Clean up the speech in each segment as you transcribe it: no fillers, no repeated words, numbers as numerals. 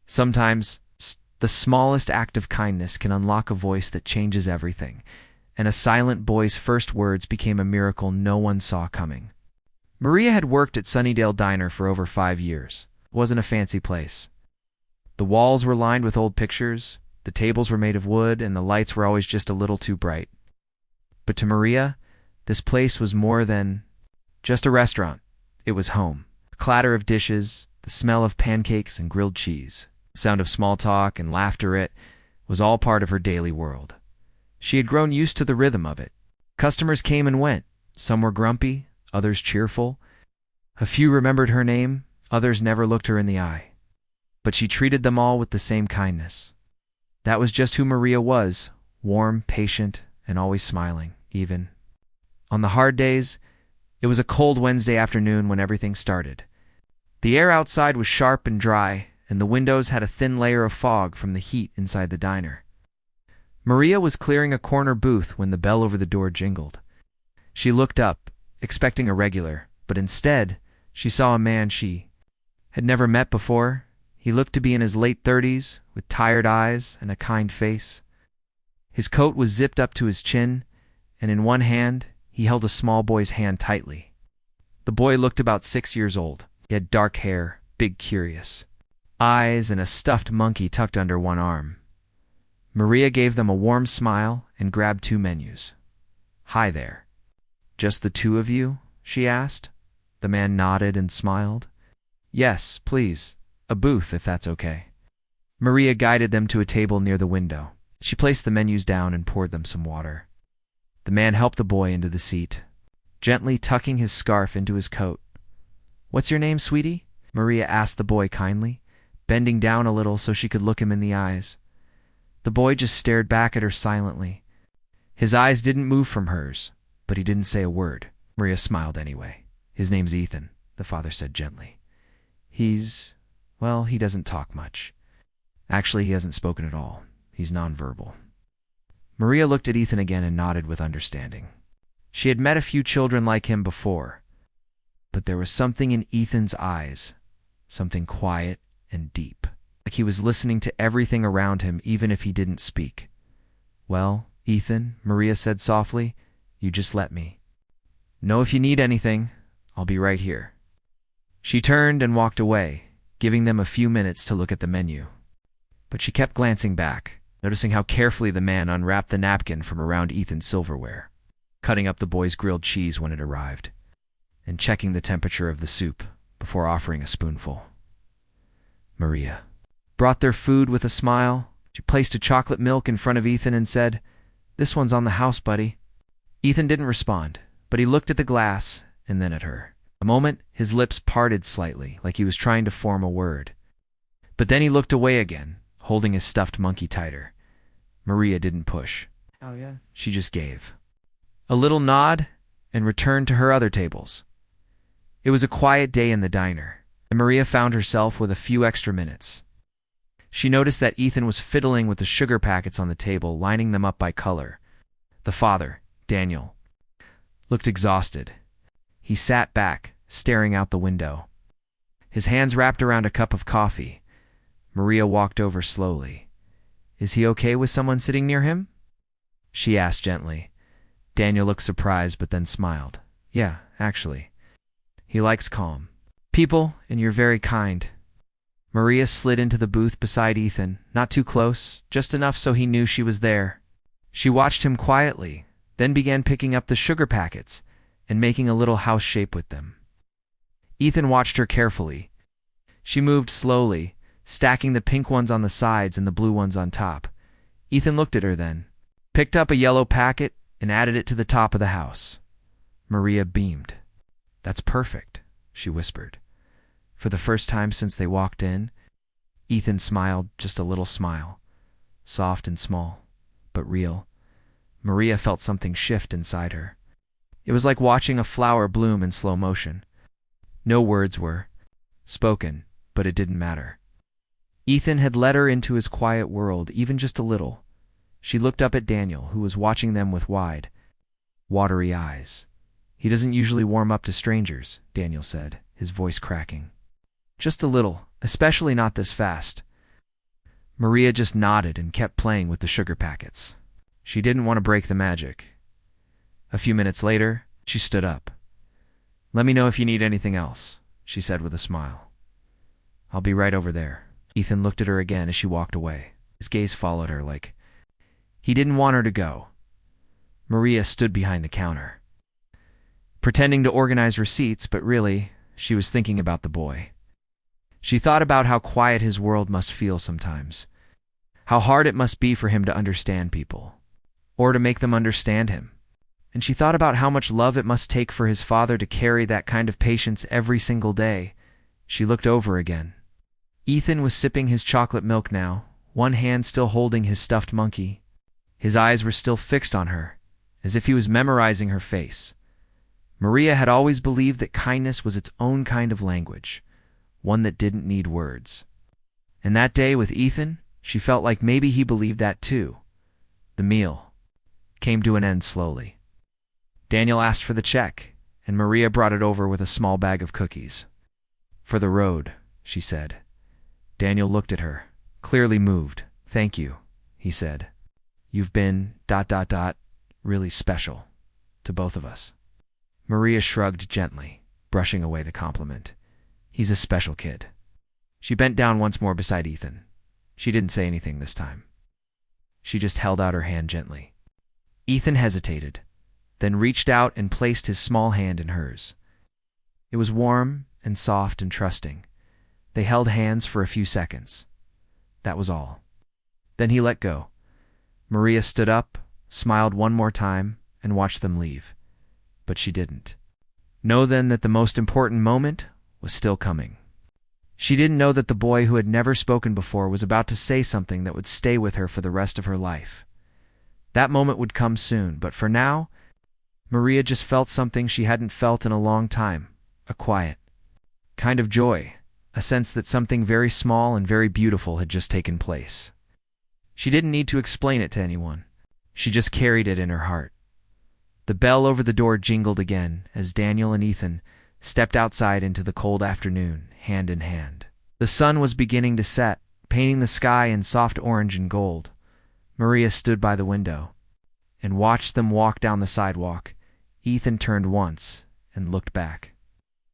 Sometimes, the smallest act of kindness can unlock a voice that changes everything, and a silent boy's first words became a miracle no one saw coming. Maria had worked at Sunnydale Diner for over 5 years. It wasn't a fancy place. The walls were lined with old pictures, the tables were made of wood, and the lights were always just a little too bright. But to Maria, this place was more than just a restaurant. It was home. The clatter of dishes, the smell of pancakes and grilled cheese, the sound of small talk and laughter, it was all part of her daily world. She had grown used to the rhythm of it. Customers came and went. Some were grumpy, others cheerful. A few remembered her name, others never looked her in the eye. But she treated them all with the same kindness. That was just who Maria was, warm, patient, and always smiling, even. On the hard days, it was a cold Wednesday afternoon when everything started. The air outside was sharp and dry, and the windows had a thin layer of fog from the heat inside the diner. Maria was clearing a corner booth when the bell over the door jingled. She looked up, expecting a regular, but instead, she saw a man she had never met before. He looked to be in his late 30s, with tired eyes and a kind face. His coat was zipped up to his chin, and in one hand, he held a small boy's hand tightly. The boy looked about 6 years old. He had dark hair, big curious eyes, and a stuffed monkey tucked under one arm. Maria gave them a warm smile and grabbed 2 menus. "Hi there. Just the 2 of you?" she asked. The man nodded and smiled. "Yes, please. A booth, if that's okay." Maria guided them to a table near the window. She placed the menus down and poured them some water. The man helped the boy into the seat, gently tucking his scarf into his coat. "What's your name, sweetie?" Maria asked the boy kindly, bending down a little so she could look him in the eyes. The boy just stared back at her silently. His eyes didn't move from hers, but he didn't say a word. Maria smiled anyway. "His name's Ethan," the father said gently. Well, he doesn't talk much. Actually, he hasn't spoken at all. He's nonverbal." Maria looked at Ethan again and nodded with understanding. She had met a few children like him before, but there was something in Ethan's eyes, something quiet and deep, like he was listening to everything around him even if he didn't speak. "Well, Ethan," Maria said softly, "you just let me know if you need anything. I'll be right here." She turned and walked away, giving them a few minutes to look at the menu. But she kept glancing back, noticing how carefully the man unwrapped the napkin from around Ethan's silverware, cutting up the boy's grilled cheese when it arrived, and checking the temperature of the soup before offering a spoonful. Maria brought their food with a smile. She placed a chocolate milk in front of Ethan and said, "This one's on the house, buddy." Ethan didn't respond, but he looked at the glass and then at her. A moment, his lips parted slightly, like he was trying to form a word. But then he looked away again, holding his stuffed monkey tighter. Maria didn't push. "Oh, yeah." She just gave a little nod and returned to her other tables. It was a quiet day in the diner, and Maria found herself with a few extra minutes. She noticed that Ethan was fiddling with the sugar packets on the table, lining them up by color. The father, Daniel, looked exhausted. He sat back, staring out the window, his hands wrapped around a cup of coffee. Maria walked over slowly. "Is he okay with someone sitting near him?" she asked gently. Daniel looked surprised but then smiled. "Yeah, actually. He likes calm people, and you're very kind." Maria slid into the booth beside Ethan, not too close, just enough so he knew she was there. She watched him quietly, then began picking up the sugar packets and making a little house shape with them. Ethan watched her carefully. She moved slowly, stacking the pink ones on the sides and the blue ones on top. Ethan looked at her then, picked up a yellow packet, and added it to the top of the house. Maria beamed. "That's perfect," she whispered. For the first time since they walked in, Ethan smiled, just a little smile, soft and small, but real. Maria felt something shift inside her. It was like watching a flower bloom in slow motion. No words were spoken, but it didn't matter. Ethan had let her into his quiet world, even just a little. She looked up at Daniel, who was watching them with wide, watery eyes. "He doesn't usually warm up to strangers," Daniel said, his voice cracking. "Just a little, especially not this fast." Maria just nodded and kept playing with the sugar packets. She didn't want to break the magic. A few minutes later, she stood up. "Let me know if you need anything else," she said with a smile. "I'll be right over there." Ethan looked at her again as she walked away. His gaze followed her like he didn't want her to go. Maria stood behind the counter, pretending to organize receipts, but really, she was thinking about the boy. She thought about how quiet his world must feel sometimes, how hard it must be for him to understand people, or to make them understand him. And she thought about how much love it must take for his father to carry that kind of patience every single day. She looked over again. Ethan was sipping his chocolate milk now, one hand still holding his stuffed monkey. His eyes were still fixed on her, as if he was memorizing her face. Maria had always believed that kindness was its own kind of language, one that didn't need words. And that day with Ethan, she felt like maybe he believed that too. The meal came to an end slowly. Daniel asked for the check, and Maria brought it over with a small bag of cookies. "For the road," she said. Daniel looked at her, clearly moved. "Thank you," he said. "You've been ... really special to both of us." Maria shrugged gently, brushing away the compliment. "He's a special kid." She bent down once more beside Ethan. She didn't say anything this time. She just held out her hand gently. Ethan hesitated, then reached out and placed his small hand in hers. It was warm and soft and trusting. They held hands for a few seconds. That was all. Then he let go. Maria stood up, smiled one more time, and watched them leave. But she didn't. Know then that the most important moment was still coming. She didn't know that the boy who had never spoken before was about to say something that would stay with her for the rest of her life. That moment would come soon, but for now, Maria just felt something she hadn't felt in a long time, a quiet kind of joy, a sense that something very small and very beautiful had just taken place. She didn't need to explain it to anyone. She just carried it in her heart. The bell over the door jingled again as Daniel and Ethan stepped outside into the cold afternoon, hand in hand. The sun was beginning to set, painting the sky in soft orange and gold. Maria stood by the window and watched them walk down the sidewalk. Ethan turned once and looked back.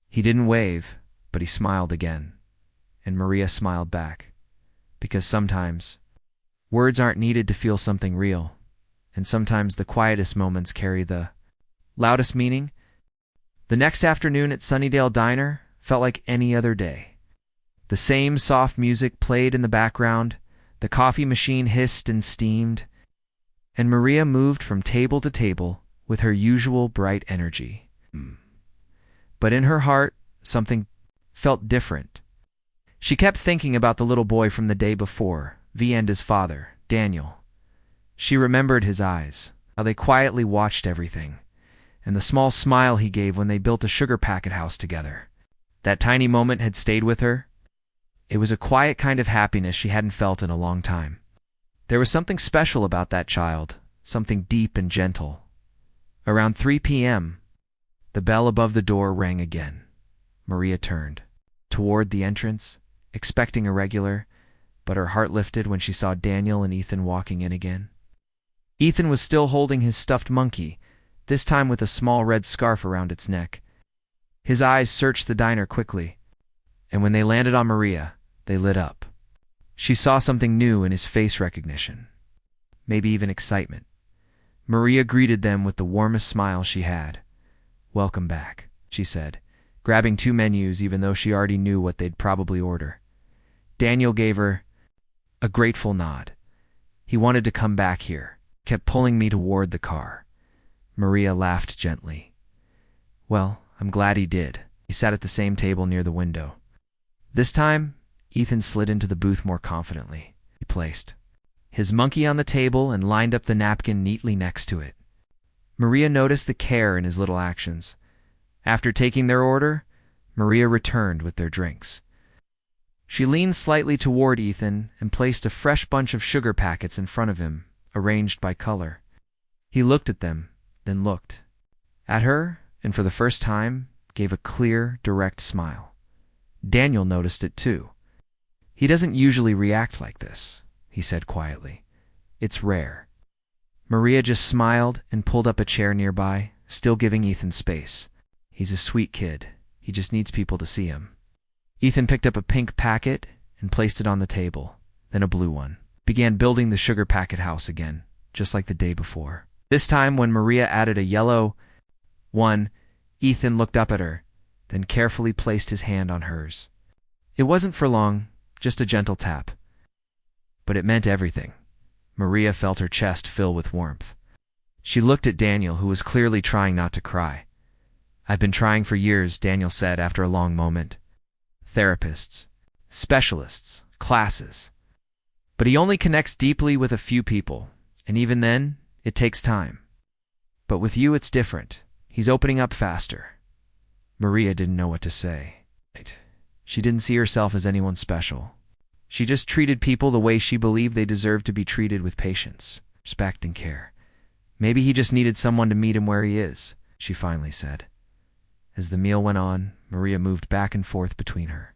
He didn't wave, but he smiled again, and Maria smiled back, because sometimes words aren't needed to feel something real, and sometimes the quietest moments carry the loudest meaning. The next afternoon at Sunnydale Diner felt like any other day. The same soft music played in the background, the coffee machine hissed and steamed, and Maria moved from table to table with her usual bright energy. But in her heart, something felt different. She kept thinking about the little boy from the day before, V and his father, Daniel. She remembered his eyes, how they quietly watched everything, and the small smile he gave when they built a sugar packet house together. That tiny moment had stayed with her. It was a quiet kind of happiness she hadn't felt in a long time. There was something special about that child, something deep and gentle. Around 3 p.m., the bell above the door rang again. Maria turned toward the entrance, expecting a regular, but her heart lifted when she saw Daniel and Ethan walking in again. Ethan was still holding his stuffed monkey, this time with a small red scarf around its neck. His eyes searched the diner quickly, and when they landed on Maria, they lit up. She saw something new in his face recognition, maybe even excitement. Maria greeted them with the warmest smile she had. "Welcome back," she said, grabbing 2 menus even though she already knew what they'd probably order. Daniel gave her a grateful nod. "He wanted to come back here, kept pulling me toward the car." Maria laughed gently. "Well, I'm glad he did." He sat at the same table near the window. This time, Ethan slid into the booth more confidently. He placed his monkey on the table and lined up the napkin neatly next to it. Maria noticed the care in his little actions. After taking their order, Maria returned with their drinks. She leaned slightly toward Ethan and placed a fresh bunch of sugar packets in front of him, arranged by color. He looked at them, then looked at her, and for the first time, gave a clear, direct smile. Daniel noticed it too. He doesn't usually react like this. he said quietly. It's rare. Maria just smiled and pulled up a chair nearby, still giving Ethan space. He's a sweet kid. He just needs people to see him. Ethan picked up a pink packet and placed it on the table, then a blue one. Began building the sugar packet house again, just like the day before. This time, when Maria added a yellow one, Ethan looked up at her, then carefully placed his hand on hers. It wasn't for long, just a gentle tap. But it meant everything. Maria felt her chest fill with warmth. She looked at Daniel, who was clearly trying not to cry. I've been trying for years, Daniel said after a long moment. Therapists, specialists, classes. But he only connects deeply with a few people, and even then, it takes time. But with you, it's different. He's opening up faster. Maria didn't know what to say. She didn't see herself as anyone special. She just treated people the way she believed they deserved to be treated, with patience, respect, and care. Maybe he just needed someone to meet him where he is, she finally said. As the meal went on, Maria moved back and forth between her,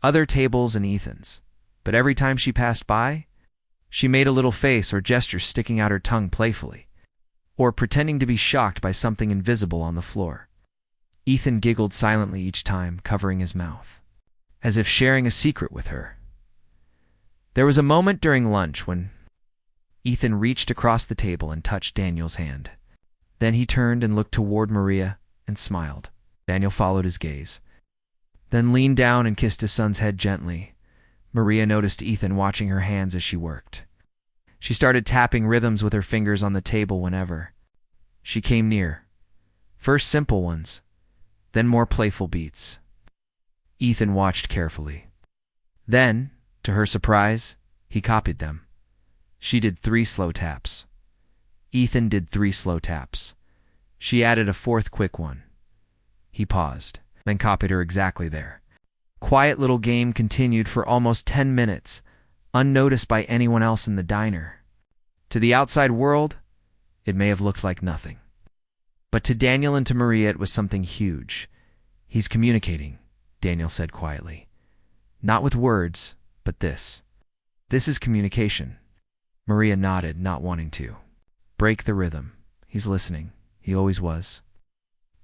other tables and Ethan's. But every time she passed by, she made a little face or gesture, sticking out her tongue playfully, or pretending to be shocked by something invisible on the floor. Ethan giggled silently each time, covering his mouth, as if sharing a secret with her. There was a moment during lunch when Ethan reached across the table and touched Daniel's hand. Then he turned and looked toward Maria and smiled. Daniel followed his gaze, then leaned down and kissed his son's head gently. Maria noticed Ethan watching her hands as she worked. She started tapping rhythms with her fingers on the table whenever she came near. First simple ones, then more playful beats. Ethan watched carefully. Then, to her surprise, he copied them. She did 3 slow taps. Ethan did 3 slow taps. She added a 4th quick one. He paused, then copied her exactly there. Quiet little game continued for almost 10 minutes, unnoticed by anyone else in the diner. To the outside world, it may have looked like nothing. But to Daniel and to Maria, it was something huge. He's communicating, Daniel said quietly. Not with words, but this. This is communication. Maria nodded, not wanting to break the rhythm. He's listening. He always was.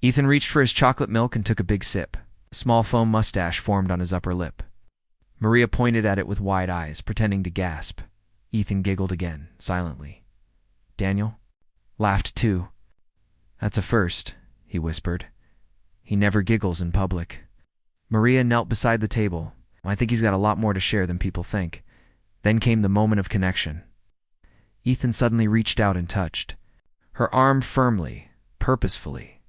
Ethan reached for his chocolate milk and took a big sip. A small foam mustache formed on his upper lip. Maria pointed at it with wide eyes, pretending to gasp. Ethan giggled again, silently. Daniel laughed too. That's a first, he whispered. He never giggles in public. Maria knelt beside the table. I think he's got a lot more to share than people think. Then came the moment of connection. Ethan suddenly reached out and touched her arm firmly, purposefully.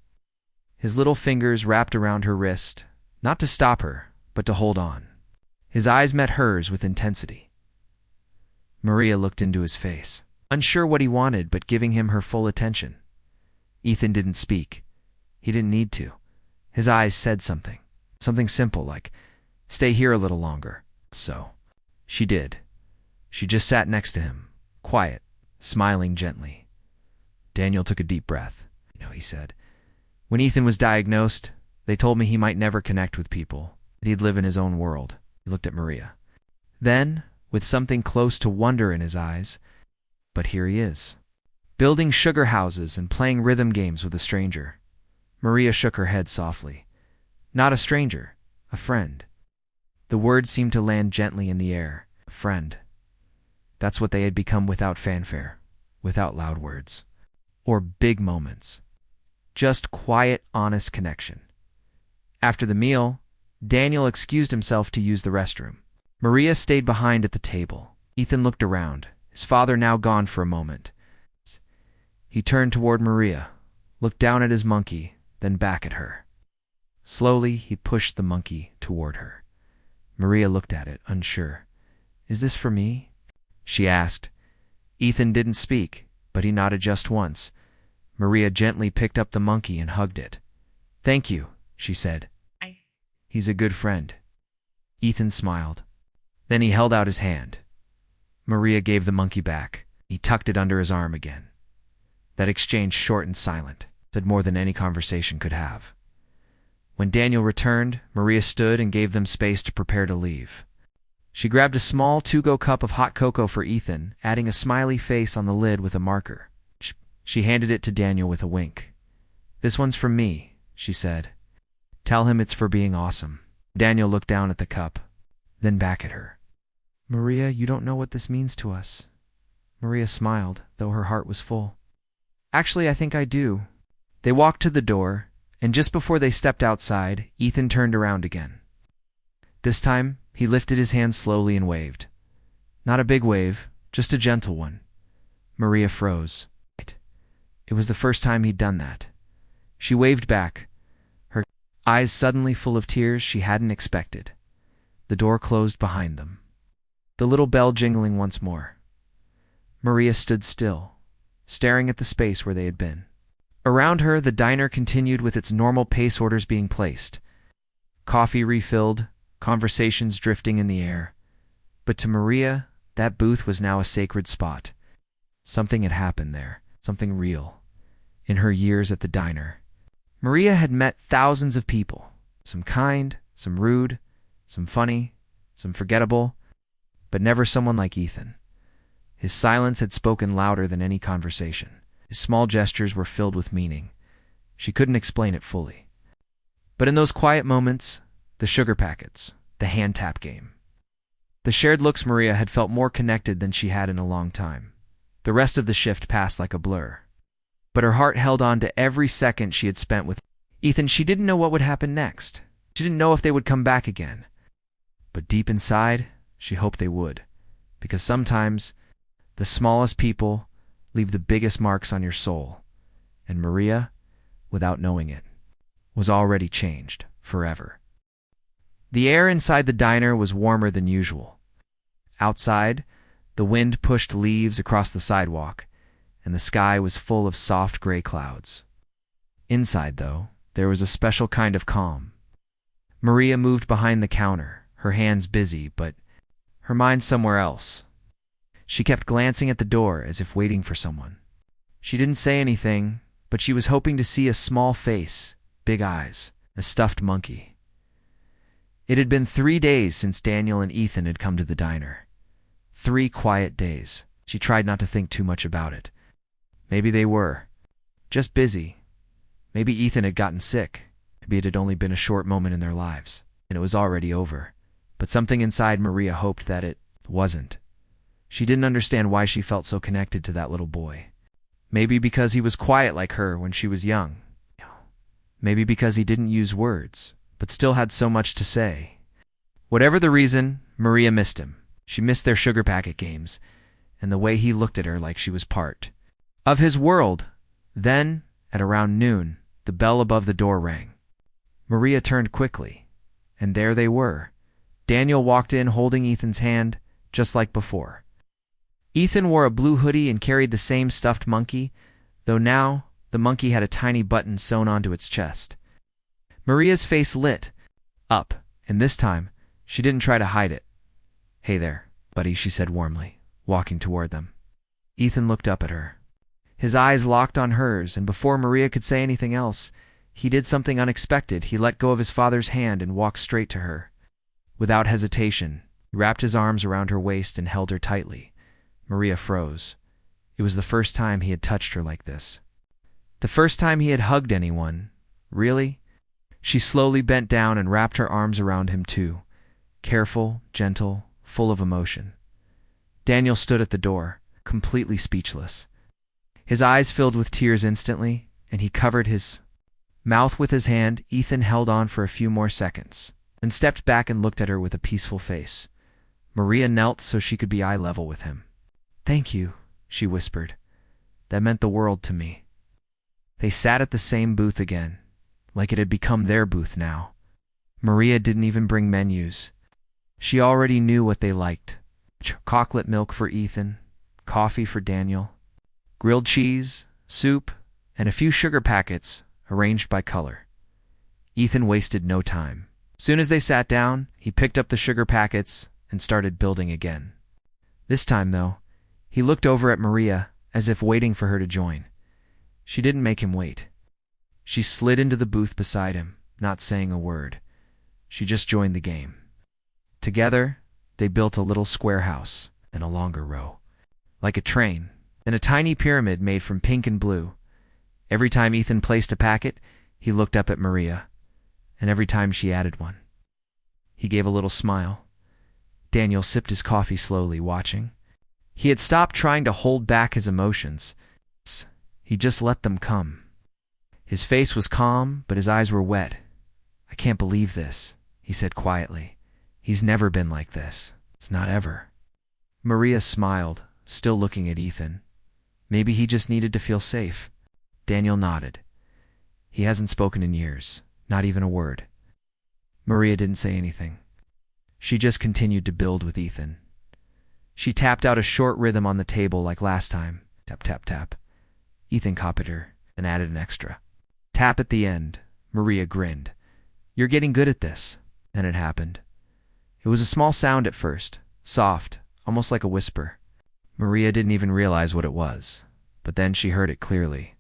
His little fingers wrapped around her wrist, not to stop her, but to hold on. His eyes met hers with intensity. Maria looked into his face, unsure what he wanted, but giving him her full attention. Ethan didn't speak. He didn't need to. His eyes said something simple like, stay here a little longer. So, she did. She just sat next to him, quiet, smiling gently. Daniel took a deep breath. He said. When Ethan was diagnosed, they told me he might never connect with people, that he'd live in his own world. He looked at Maria. Then, with something close to wonder in his eyes, but here he is, building sugar houses and playing rhythm games with a stranger. Maria shook her head softly. Not a stranger, a friend. The words seemed to land gently in the air. A friend. That's what they had become without fanfare, without loud words, or big moments. Just quiet, honest connection. After the meal, Daniel excused himself to use the restroom. Maria stayed behind at the table. Ethan looked around, his father now gone for a moment. He turned toward Maria, looked down at his monkey, then back at her. Slowly, he pushed the monkey toward her. Maria looked at it, unsure. Is this for me? She asked. Ethan didn't speak, but he nodded just once. Maria gently picked up the monkey and hugged it. Thank you, she said. He's a good friend. Ethan smiled. Then he held out his hand. Maria gave the monkey back. He tucked it under his arm again. That exchange, short and silent, said more than any conversation could have. When Daniel returned, Maria stood and gave them space to prepare to leave. She grabbed a small to-go cup of hot cocoa for Ethan, adding a smiley face on the lid with a marker. She handed it to Daniel with a wink. "This one's from me," she said. "Tell him it's for being awesome." Daniel looked down at the cup, then back at her. "Maria, you don't know what this means to us." Maria smiled, though her heart was full. "Actually, I think I do." They walked to the door, and just before they stepped outside, Ethan turned around again. This time, he lifted his hand slowly and waved. Not a big wave, just a gentle one. Maria froze. It was the first time he'd done that. She waved back, her eyes suddenly full of tears she hadn't expected. The door closed behind them, the little bell jingling once more. Maria stood still, staring at the space where they had been. Around her, the diner continued with its normal pace, orders being placed. Coffee refilled, conversations drifting in the air. But to Maria, that booth was now a sacred spot. Something had happened there, something real. In her years at the diner, Maria had met thousands of people, some kind, some rude, some funny, some forgettable, but never someone like Ethan. His silence had spoken louder than any conversation. His small gestures were filled with meaning. She couldn't explain it fully. But in those quiet moments, the sugar packets, the hand tap game, the shared looks, Maria had felt more connected than she had in a long time. The rest of the shift passed like a blur. But her heart held on to every second she had spent with Ethan. She didn't know what would happen next. She didn't know if they would come back again. But deep inside, she hoped they would. Because sometimes, the smallest people leave the biggest marks on your soul. And Maria, without knowing it, was already changed forever. The air inside the diner was warmer than usual. Outside, the wind pushed leaves across the sidewalk, and the sky was full of soft gray clouds. Inside, though, there was a special kind of calm. Maria moved behind the counter, her hands busy, but her mind somewhere else. She kept glancing at the door as if waiting for someone. She didn't say anything, but she was hoping to see a small face, big eyes, a stuffed monkey. It had been 3 days since Daniel and Ethan had come to the diner. 3 quiet days. She tried not to think too much about it. Maybe they were just busy. Maybe Ethan had gotten sick. Maybe it had only been a short moment in their lives, and it was already over. But something inside Maria hoped that it wasn't. She didn't understand why she felt so connected to that little boy. Maybe because he was quiet like her when she was young. Maybe because he didn't use words, but still had so much to say. Whatever the reason, Maria missed him. She missed their sugar packet games, and the way he looked at her like she was part of his world. Then, at around noon, the bell above the door rang. Maria turned quickly, and there they were. Daniel walked in holding Ethan's hand, just like before. Ethan wore a blue hoodie and carried the same stuffed monkey, though now the monkey had a tiny button sewn onto its chest. Maria's face lit up, and this time, she didn't try to hide it. "Hey there, buddy," she said warmly, walking toward them. Ethan looked up at her. His eyes locked on hers, and before Maria could say anything else, he did something unexpected. He let go of his father's hand and walked straight to her. Without hesitation, he wrapped his arms around her waist and held her tightly. Maria froze. It was the first time he had touched her like this. The first time he had hugged anyone. Really? She slowly bent down and wrapped her arms around him too. Careful, gentle, full of emotion. Daniel stood at the door, completely speechless. His eyes filled with tears instantly, and he covered his mouth with his hand. Ethan held on for a few more seconds, then stepped back and looked at her with a peaceful face. Maria knelt so she could be eye level with him. "Thank you," she whispered. "That meant the world to me." They sat at the same booth again, like it had become their booth now. Maria didn't even bring menus. She already knew what they liked. Chocolate milk for Ethan, coffee for Daniel, grilled cheese, soup, and a few sugar packets arranged by color. Ethan wasted no time. Soon as they sat down, he picked up the sugar packets and started building again. This time, though, he looked over at Maria as if waiting for her to join. She didn't make him wait. She slid into the booth beside him, not saying a word. She just joined the game. Together, They built a little square house, and a longer row, like a train, and a tiny pyramid made from pink and blue. Every time Ethan placed a packet, he looked up at Maria, and every time she added one, he gave a little smile. Daniel sipped his coffee slowly, watching. He had stopped trying to hold back his emotions. He just let them come. His face was calm, but his eyes were wet. "I can't believe this," he said quietly. "He's never been like this. It's not ever." Maria smiled, still looking at Ethan. Maybe he just needed to feel safe. Daniel nodded. He hasn't spoken in years, not even a word. Maria didn't say anything. She just continued to build with Ethan. She tapped out a short rhythm on the table like last time. Tap, tap, tap. Ethan copied her and added an extra tap at the end. Maria grinned. "You're getting good at this." Then it happened. It was a small sound at first, soft, almost like a whisper. Maria didn't even realize what it was, but then she heard it clearly.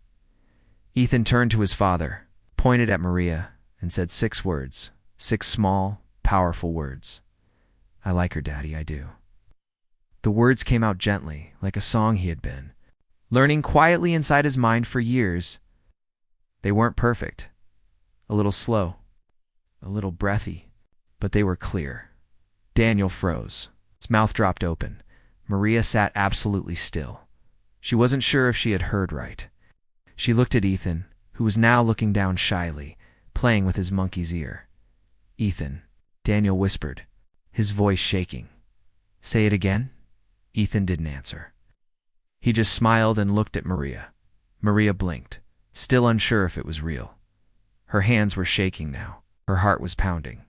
Ethan turned to his father, pointed at Maria, and said 6 words, 6 small, powerful words. "I like her, Daddy, I do." The words came out gently, like a song he had been learning quietly inside his mind for years. They weren't perfect, a little slow, a little breathy, but they were clear. Daniel froze. His mouth dropped open. Maria sat absolutely still. She wasn't sure if she had heard right. She looked at Ethan, who was now looking down shyly, playing with his monkey's ear. "Ethan," Daniel whispered, his voice shaking. "Say it again?" Ethan didn't answer. He just smiled and looked at Maria. Maria blinked, still unsure if it was real. Her hands were shaking now. Her heart was pounding.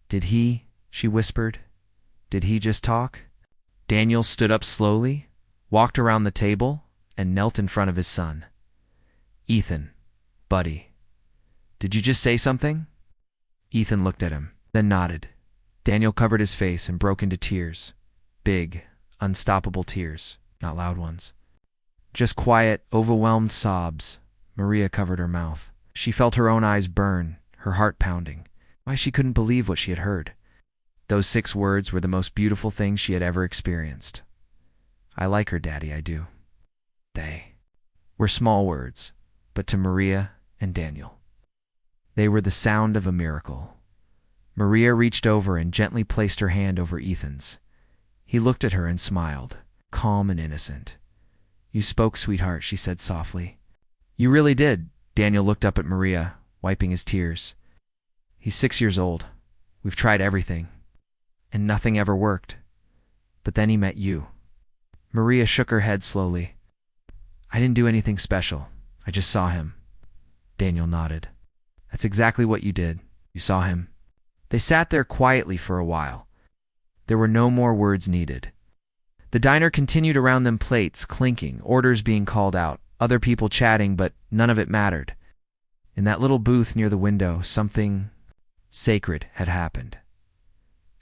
"Did he?" she whispered. "Did he just talk?" Daniel stood up slowly, walked around the table, and knelt in front of his son. "Ethan, buddy, did you just say something?" Ethan looked at him, then nodded. Daniel covered his face and broke into tears. Big, unstoppable tears, not loud ones. Just quiet, overwhelmed sobs. Maria covered her mouth. She felt her own eyes burn, her heart pounding. Why, she couldn't believe what she had heard. Those 6 words were the most beautiful things she had ever experienced. "I like her, Daddy, I do." They were small words, but to Maria and Daniel, they were the sound of a miracle. Maria reached over and gently placed her hand over Ethan's. He looked at her and smiled, calm and innocent. "You spoke, sweetheart," she said softly. "You really did." Daniel looked up at Maria, wiping his tears. "He's 6 years old. We've tried everything, and nothing ever worked. But then he met you." Maria shook her head slowly. "I didn't do anything special. I just saw him." Daniel nodded. "That's exactly what you did. You saw him." They sat there quietly for a while. There were no more words needed. The diner continued around them, plates clinking, orders being called out, other people chatting, but none of it mattered. In that little booth near the window, something sacred had happened.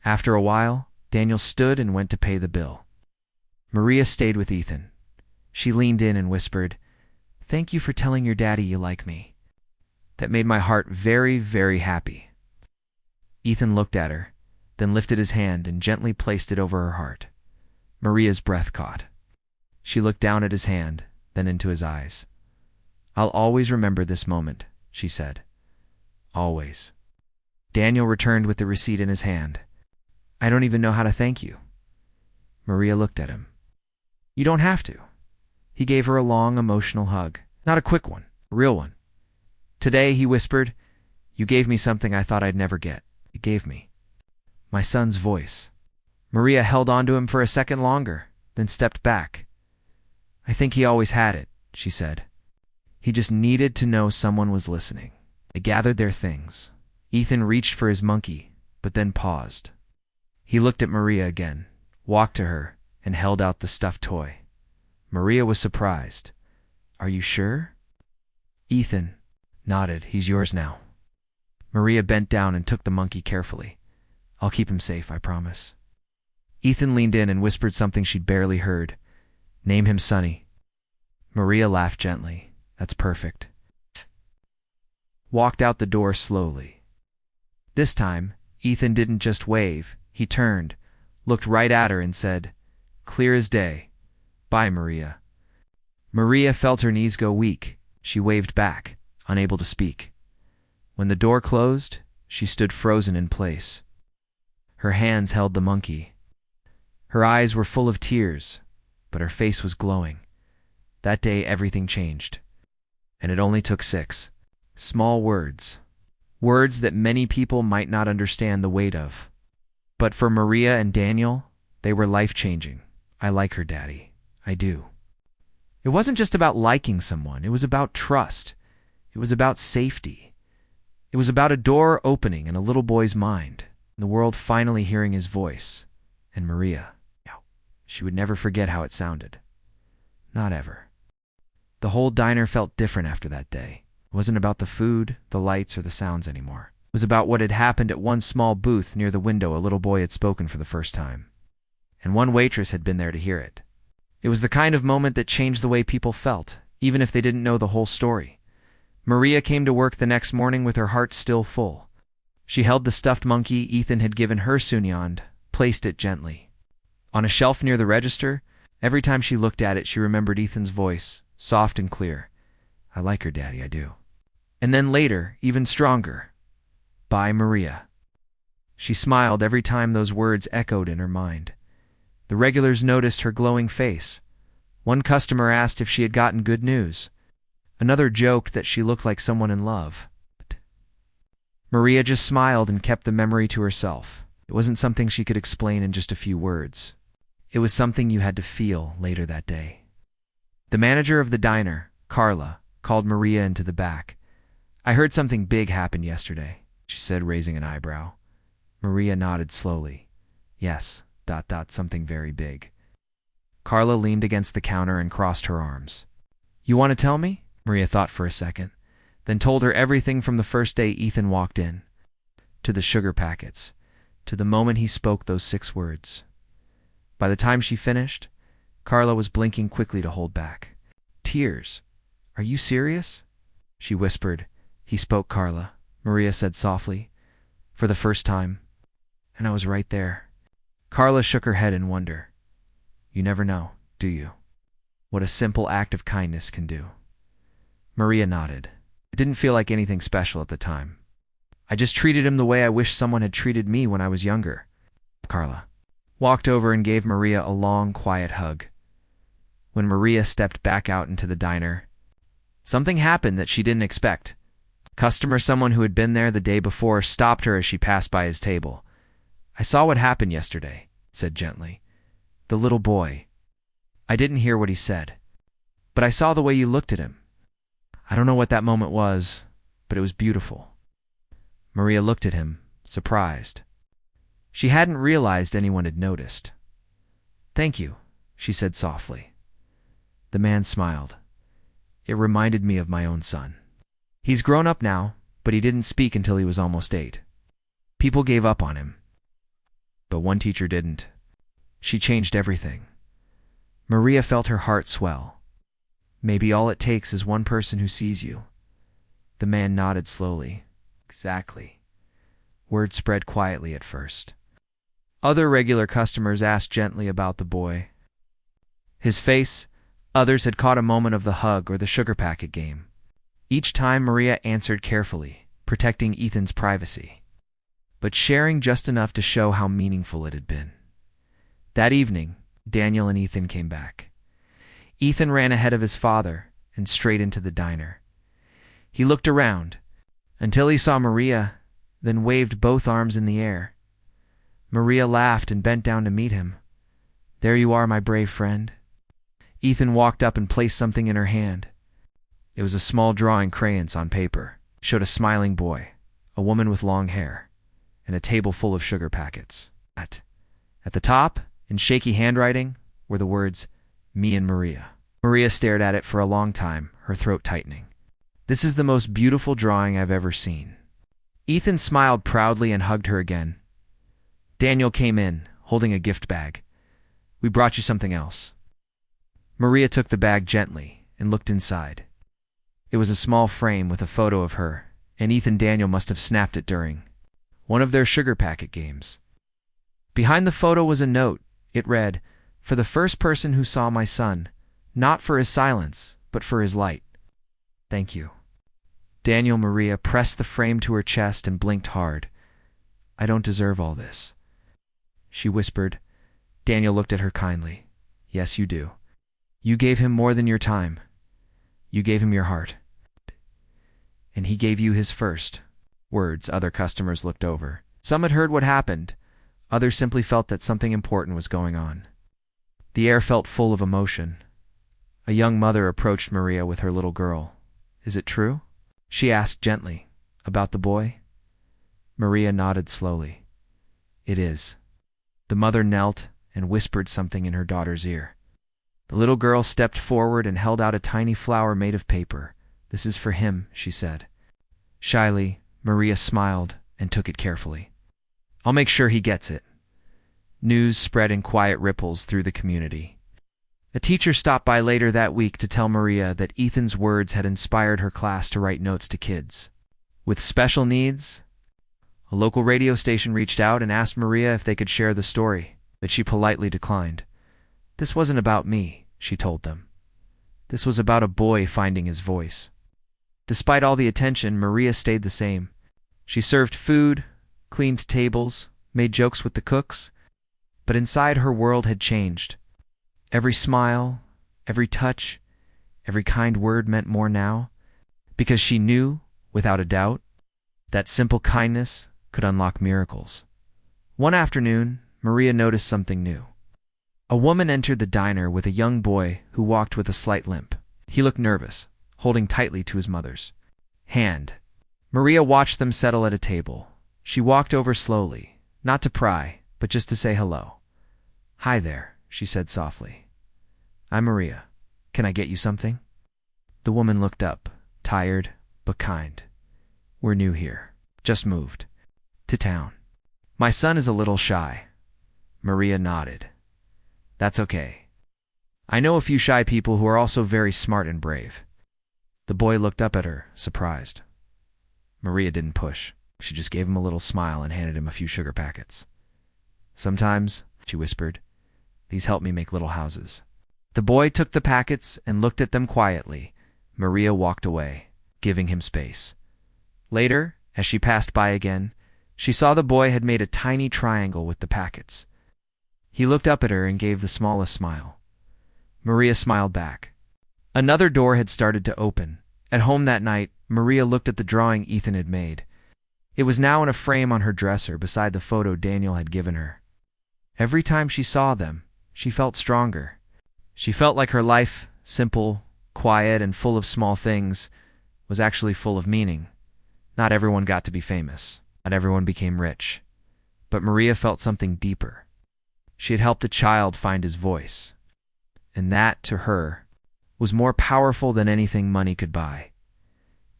After a while, Daniel stood and went to pay the bill. Maria stayed with Ethan. She leaned in and whispered, "Thank you for telling your daddy you like me. That made my heart very, very happy." Ethan looked at her, then lifted his hand and gently placed it over her heart. Maria's breath caught. She looked down at his hand, then into his eyes. "I'll always remember this moment," she said. "Always." Daniel returned with the receipt in his hand. "I don't even know how to thank you." Maria looked at him. "You don't have to." He gave her a long, emotional hug. Not a quick one, a real one. "Today," he whispered, "you gave me something I thought I'd never get. You gave me my son's voice." Maria held on to him for a second longer, then stepped back. "I think he always had it," she said. "He just needed to know someone was listening." They gathered their things. Ethan reached for his monkey, but then paused. He looked at Maria again, walked to her, and held out the stuffed toy. Maria was surprised. "Are you sure?" Ethan nodded. "He's yours now." Maria bent down and took the monkey carefully. "I'll keep him safe, I promise." Ethan leaned in and whispered something she'd barely heard. "Name him Sonny." Maria laughed gently. "That's perfect." Walked out the door slowly. This time, Ethan didn't just wave. He turned, looked right at her and said, "Clear as day. Bye, Maria." Maria felt her knees go weak. She waved back, unable to speak. When the door closed, she stood frozen in place. Her hands held the monkey. Her eyes were full of tears, but her face was glowing. That day everything changed. And it only took 6 small words. Words that many people might not understand the weight of. But for Maria and Daniel, they were life-changing. "I like her, Daddy. I do." It wasn't just about liking someone. It was about trust. It was about safety. It was about a door opening in a little boy's mind, the world finally hearing his voice. And Maria, she would never forget how it sounded. Not ever. The whole diner felt different after that day. It wasn't about the food, the lights, or the sounds anymore. It was about what had happened at one small booth near the window. A little boy had spoken for the first time. And one waitress had been there to hear it. It was the kind of moment that changed the way people felt, even if they didn't know the whole story. Maria came to work the next morning with her heart still full. She held the stuffed monkey Ethan had given her Sunyand, placed it gently on a shelf near the register. Every time she looked at it, she remembered Ethan's voice, soft and clear. "I like her, Daddy, I do." And then later, even stronger, "Bye, Maria." She smiled every time those words echoed in her mind. The regulars noticed her glowing face. One customer asked if she had gotten good news. Another joked that she looked like someone in love. Maria just smiled and kept the memory to herself. It wasn't something she could explain in just a few words. It was something you had to feel later that day. The manager of the diner, Carla, called Maria into the back. "I heard something big happened yesterday," she said, raising an eyebrow. Maria nodded slowly. "Yes, something very big." Carla leaned against the counter and crossed her arms. "You want to tell me?" Maria thought for a second, then told her everything from the first day Ethan walked in, to the sugar packets, to the moment he spoke those 6 words. By the time she finished, Carla was blinking quickly to hold back tears. "Are you serious?" she whispered. "He spoke, Carla," Maria said softly, "for the first time. And I was right there." Carla shook her head in wonder. "You never know, do you? What a simple act of kindness can do." Maria nodded. "It didn't feel like anything special at the time. I just treated him the way I wish someone had treated me when I was younger." Carla walked over and gave Maria a long, quiet hug. When Maria stepped back out into the diner, something happened that she didn't expect. Someone who had been there the day before, stopped her as she passed by his table. "I saw what happened yesterday," said gently. "The little boy. I didn't hear what he said, but I saw the way you looked at him. I don't know what that moment was, but it was beautiful." Maria looked at him, surprised. She hadn't realized anyone had noticed. "Thank you," she said softly. The man smiled. "It reminded me of my own son. He's grown up now, but he didn't speak until he was almost 8. People gave up on him. But one teacher didn't. She changed everything." Maria felt her heart swell. "Maybe all it takes is one person who sees you." The man nodded slowly. "Exactly." Word spread quietly at first. Other regular customers asked gently about the boy, his face. Others had caught a moment of the hug or the sugar packet game. Each time Maria answered carefully, protecting Ethan's privacy, but sharing just enough to show how meaningful it had been. That evening, Daniel and Ethan came back. Ethan ran ahead of his father and straight into the diner. He looked around until he saw Maria, then waved both arms in the air. Maria laughed and bent down to meet him. "There you are, my brave friend." Ethan walked up and placed something in her hand. It was a small drawing, crayons on paper. It showed a smiling boy, a woman with long hair, and a table full of sugar packets. At the top, in shaky handwriting, were the words, "Me and Maria." Maria stared at it for a long time, her throat tightening. "This is the most beautiful drawing I've ever seen." Ethan smiled proudly and hugged her again. Daniel came in, holding a gift bag. "We brought you something else." Maria took the bag gently and looked inside. It was a small frame with a photo of her, and Ethan Daniel must have snapped it during one of their sugar packet games. Behind the photo was a note. It read, "For the first person who saw my son, not for his silence, but for his light. Thank you." Daniel Maria pressed the frame to her chest and blinked hard. "I don't deserve all this," she whispered. Daniel looked at her kindly. "Yes, you do. You gave him more than your time. You gave him your heart. And he gave you his first words." Other customers looked over. Some had heard what happened. Others simply felt that something important was going on. The air felt full of emotion. A young mother approached Maria with her little girl. "Is it true?" she asked gently. "About the boy?" Maria nodded slowly. "It is." The mother knelt and whispered something in her daughter's ear. The little girl stepped forward and held out a tiny flower made of paper. "This is for him," she said. Shyly, Maria smiled and took it carefully. "I'll make sure he gets it." News spread in quiet ripples through the community. A teacher stopped by later that week to tell Maria that Ethan's words had inspired her class to write notes to kids with special needs. A local radio station reached out and asked Maria if they could share the story, but she politely declined. "This wasn't about me," she told them. "This was about a boy finding his voice." Despite all the attention, Maria stayed the same. She served food, cleaned tables, made jokes with the cooks, but inside her world had changed. Every smile, every touch, every kind word meant more now, because she knew, without a doubt, that simple kindness could unlock miracles. One afternoon, Maria noticed something new. A woman entered the diner with a young boy who walked with a slight limp. He looked nervous, holding tightly to his mother's hand. Maria watched them settle at a table. She walked over slowly, not to pry, but just to say hello. "Hi there," she said softly. "I'm Maria. Can I get you something?" The woman looked up, tired but kind. "We're new here. Just moved to town. My son is a little shy." Maria nodded. "That's okay. I know a few shy people who are also very smart and brave." The boy looked up at her, surprised. Maria didn't push. She just gave him a little smile and handed him a few sugar packets. "Sometimes," she whispered, "these help me make little houses." The boy took the packets and looked at them quietly. Maria walked away, giving him space. Later, as she passed by again, she saw the boy had made a tiny triangle with the packets. He looked up at her and gave the smallest smile. Maria smiled back. Another door had started to open. At home that night, Maria looked at the drawing Ethan had made. It was now in a frame on her dresser beside the photo Daniel had given her. Every time she saw them, she felt stronger. She felt like her life, simple, quiet, and full of small things, was actually full of meaning. Not everyone got to be famous. Not everyone became rich. But Maria felt something deeper. She had helped a child find his voice. And that, to her, was more powerful than anything money could buy.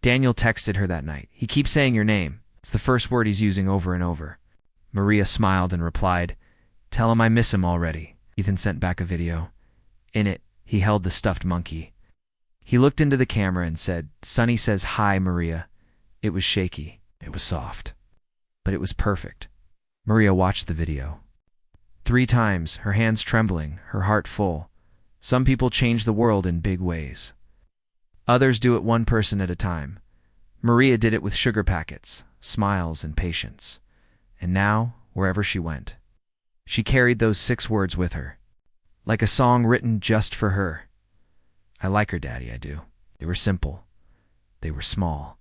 Daniel texted her that night. "He keeps saying your name. It's the first word he's using over and over." Maria smiled and replied, "Tell him I miss him already." Ethan sent back a video. In it, he held the stuffed monkey. He looked into the camera and said, "Sonny says hi, Maria." It was shaky. It was soft. But it was perfect. Maria watched the video. 3 times, her hands trembling, her heart full. Some people change the world in big ways. Others do it one person at a time. Maria did it with sugar packets, smiles, and patience. And now, wherever she went, she carried those 6 words with her, like a song written just for her. "I like her, Daddy, I do." They were simple. They were small.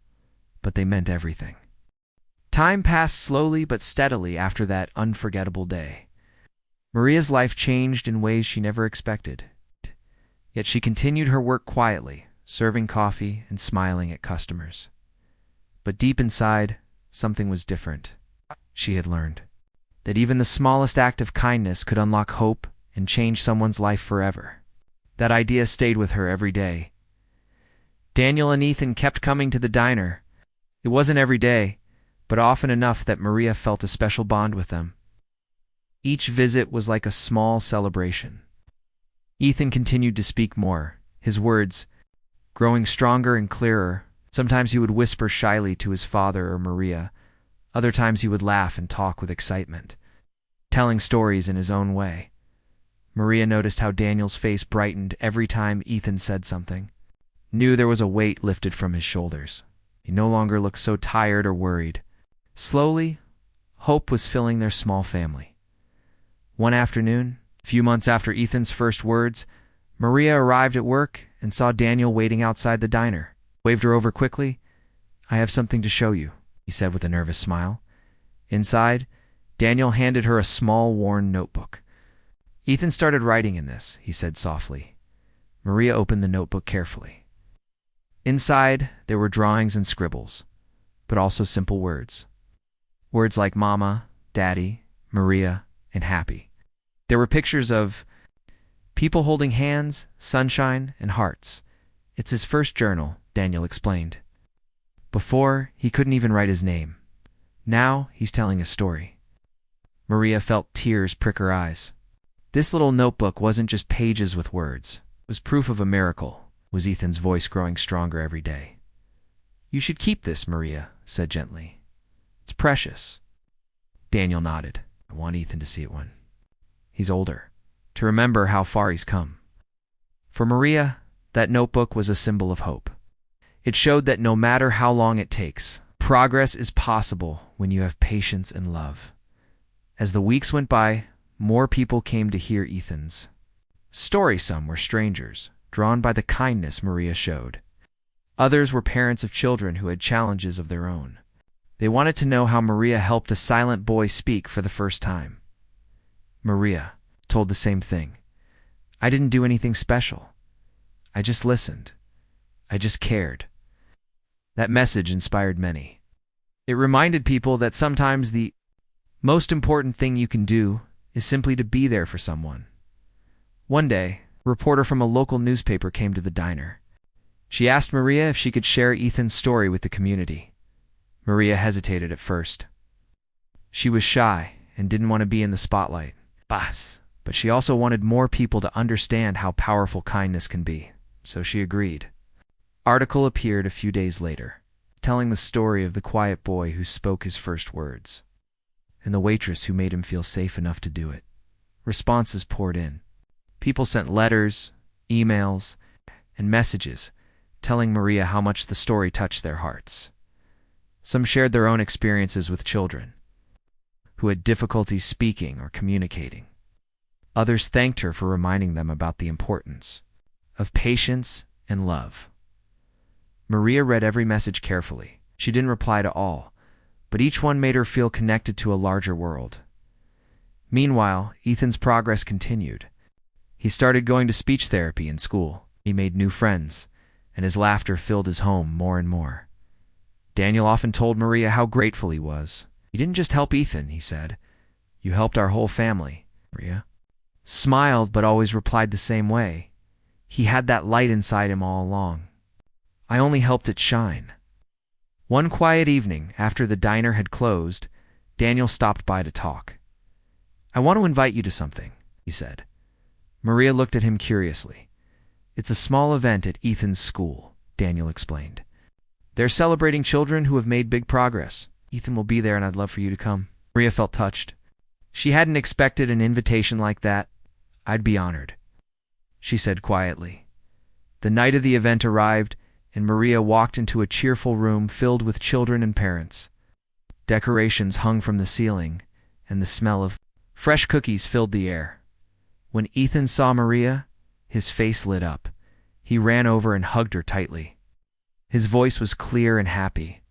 But they meant everything. Time passed slowly but steadily after that unforgettable day. Maria's life changed in ways she never expected. Yet she continued her work quietly, serving coffee and smiling at customers. But deep inside, something was different. She had learned that even the smallest act of kindness could unlock hope and change someone's life forever. That idea stayed with her every day. Daniel and Ethan kept coming to the diner. It wasn't every day, but often enough that Maria felt a special bond with them. Each visit was like a small celebration. Ethan continued to speak more, his words growing stronger and clearer. Sometimes he would whisper shyly to his father or Maria. Other times he would laugh and talk with excitement. telling stories in his own way. Maria noticed how Daniel's face brightened every time Ethan said something. Knew there was a weight lifted from his shoulders. He no longer looked so tired or worried. Slowly, hope was filling their small family. One afternoon, a few months after Ethan's first words, Maria arrived at work and saw Daniel waiting outside the diner. Waved her over quickly. "I have something to show you," he said with a nervous smile. Inside, Daniel handed her a small, worn notebook. "Ethan started writing in this," he said softly. Maria opened the notebook carefully. Inside, there were drawings and scribbles, but also simple words. Words like Mama, Daddy, Maria, and Happy. There were pictures of people holding hands, sunshine, and hearts. "It's his first journal," Daniel explained. "Before, he couldn't even write his name. Now, he's telling a story." Maria felt tears prick her eyes. This little notebook wasn't just pages with words. It was proof of a miracle. Was Ethan's voice growing stronger every day? "You should keep this," Maria said gently. "It's precious." Daniel nodded. "I want Ethan to see it when he's older, to remember how far he's come." For Maria, that notebook was a symbol of hope. It showed that no matter how long it takes, progress is possible when you have patience and love. As the weeks went by, more people came to hear Ethan's story. Some were strangers, drawn by the kindness Maria showed. Others were parents of children who had challenges of their own. They wanted to know how Maria helped a silent boy speak for the first time. Maria told the same thing. "I didn't do anything special. I just listened. I just cared." That message inspired many. It reminded people that sometimes the most important thing you can do is simply to be there for someone. One day, a reporter from a local newspaper came to the diner. She asked Maria if she could share Ethan's story with the community. Maria hesitated at first. She was shy and didn't want to be in the spotlight. But she also wanted more people to understand how powerful kindness can be, so she agreed. Article appeared a few days later, telling the story of the quiet boy who spoke his first words, and the waitress who made him feel safe enough to do it. Responses poured in. People sent letters, emails, and messages telling Maria how much the story touched their hearts. Some shared their own experiences with children who had difficulties speaking or communicating. Others thanked her for reminding them about the importance of patience and love. Maria read every message carefully. She didn't reply to all, but each one made her feel connected to a larger world. Meanwhile, Ethan's progress continued. He started going to speech therapy in school. He made new friends, and his laughter filled his home more and more. Daniel often told Maria how grateful he was. "You didn't just help Ethan," he said. "You helped our whole family." Maria smiled but always replied the same way. He had that light inside him all along. "I only helped it shine." One quiet evening, after the diner had closed, Daniel stopped by to talk. "I want to invite you to something," he said. Maria looked at him curiously. "It's a small event at Ethan's school," Daniel explained. "They're celebrating children who have made big progress. Ethan will be there and I'd love for you to come." Maria felt touched. She hadn't expected an invitation like that. "I'd be honored," she said quietly. The night of the event arrived, and Maria walked into a cheerful room filled with children and parents. Decorations hung from the ceiling, and the smell of fresh cookies filled the air. When Ethan saw Maria, his face lit up. He ran over and hugged her tightly. His voice was clear and happy.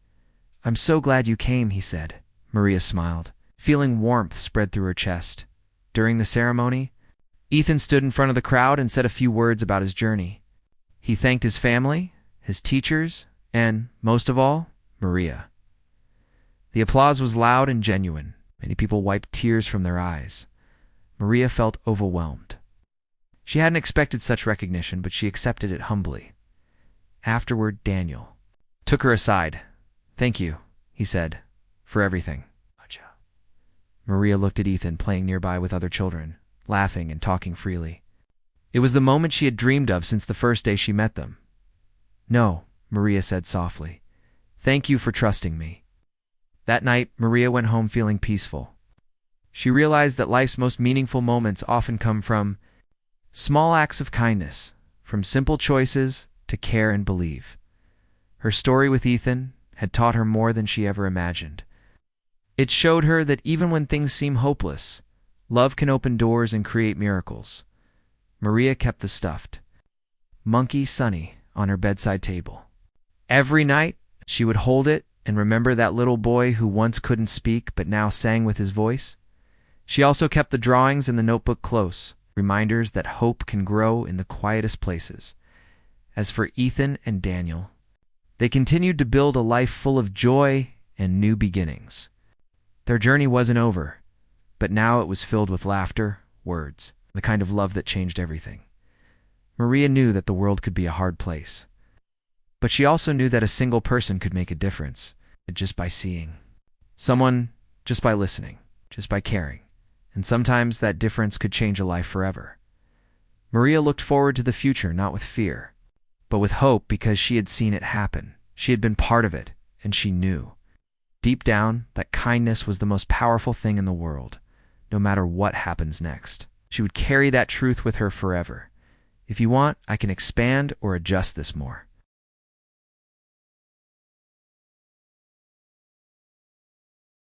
"I'm so glad you came," he said. Maria smiled, feeling warmth spread through her chest. During the ceremony, Ethan stood in front of the crowd and said a few words about his journey. He thanked his family, his teachers, and, most of all, Maria. The applause was loud and genuine. Many people wiped tears from their eyes. Maria felt overwhelmed. She hadn't expected such recognition, but she accepted it humbly. Afterward, Daniel took her aside. "Thank you," he said, "for everything." Maria looked at Ethan playing nearby with other children, laughing and talking freely. It was the moment she had dreamed of since the first day she met them. "No," Maria said softly. "Thank you for trusting me." That night, Maria went home feeling peaceful. She realized that life's most meaningful moments often come from small acts of kindness, from simple choices to care and believe. Her story with Ethan had taught her more than she ever imagined. It showed her that even when things seem hopeless, love can open doors and create miracles. Maria kept the stuffed monkey Sunny on her bedside table. Every night, she would hold it and remember that little boy who once couldn't speak but now sang with his voice. She also kept the drawings in the notebook close, reminders that hope can grow in the quietest places. As for Ethan and Daniel, they continued to build a life full of joy and new beginnings. Their journey wasn't over, but now it was filled with laughter, words, the kind of love that changed everything. Maria knew that the world could be a hard place, but she also knew that a single person could make a difference, just by seeing someone, just by listening, just by caring. And sometimes that difference could change a life forever. Maria looked forward to the future not with fear, but with hope, because she had seen it happen. She had been part of it, and she knew, deep down, that kindness was the most powerful thing in the world, no matter what happens next. She would carry that truth with her forever. If you want, I can expand or adjust this more.